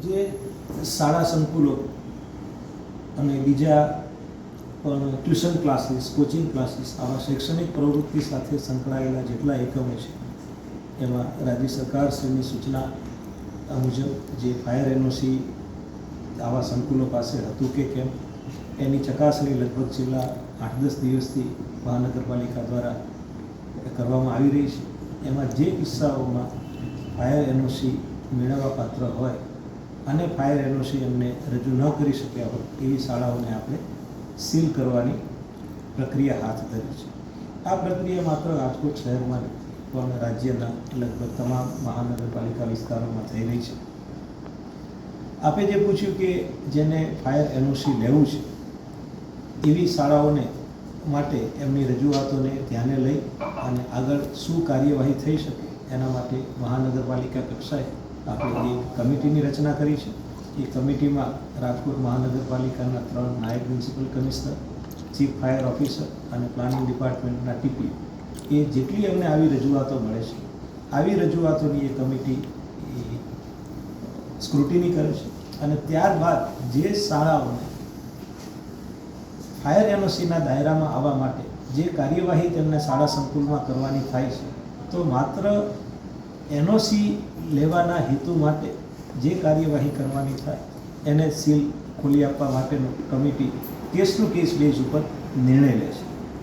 જે શાળા સંકુલો અને બીજા પણ ટ્યુશન ક્લાસીસ, કોચિંગ ક્લાસીસ, આવા શૈક્ષણિક પ્રવૃત્તિ સાથે સંકળાયેલા જેટલા એકમો છે એમાં રાજ્ય સરકારશ્રીની સૂચના મુજબ જે ફાયર એનઓસી આવા સંકુલો પાસે હતું કે કેમ એની ચકાસણી લગભગ છેલ્લા 8-10 દિવસથી મહાનગરપાલિકા દ્વારા કરવામાં આવી રહી છે. એમાં જે કિસ્સાઓમાં ફાયર એનઓસી મેળવવા પાત્ર હોય અને ફાયર એનઓસી એમને રજૂ ન કરી શક્યા હોય એવી શાળાઓને આપણે સીલ કરવાની પ્રક્રિયા હાથ ધરી છે. આ પ્રક્રિયા માત્ર રાજકોટ શહેરમાં પણ રાજ્યના લગભગ તમામ મહાનગરપાલિકા વિસ્તારોમાં થઈ રહી છે. આપે જે પૂછ્યું કે જેને ફાયર એનઓસી લેવું છે એવી શાળાઓને માટે એમની રજૂઆતોને ધ્યાને લઈ અને આગળ શું કાર્યવાહી થઈ શકે એના માટે મહાનગરપાલિકા કક્ષાએ આપણે એક કમિટીની રચના કરી છે. એ કમિટીમાં રાજકોટ મહાનગરપાલિકાના 3 નાયબ municipal commissioner, chief fire officer અને પ્લાનિંગ ડિપાર્ટમેન્ટના ટીપી એ જેટલી અમને આવી રજૂઆતો મળે છે આવી રજૂઆતોની એ કમિટી સ્ક્રુટિની કરે છે અને ત્યારબાદ જે શાળાઓને ફાયર એનઓસીના દાયરામાં આવવા માટે જે કાર્યવાહી તેમને શાળા સંકુલમાં કરવાની થાય છે તો માત્ર એનઓસી લેવાના હેતુ માટે જે કાર્યવાહી કરવાની થાય એને સીલ ખોલી આપવા માટેનું committee case two case base ઉપર નિર્ણય લે છે.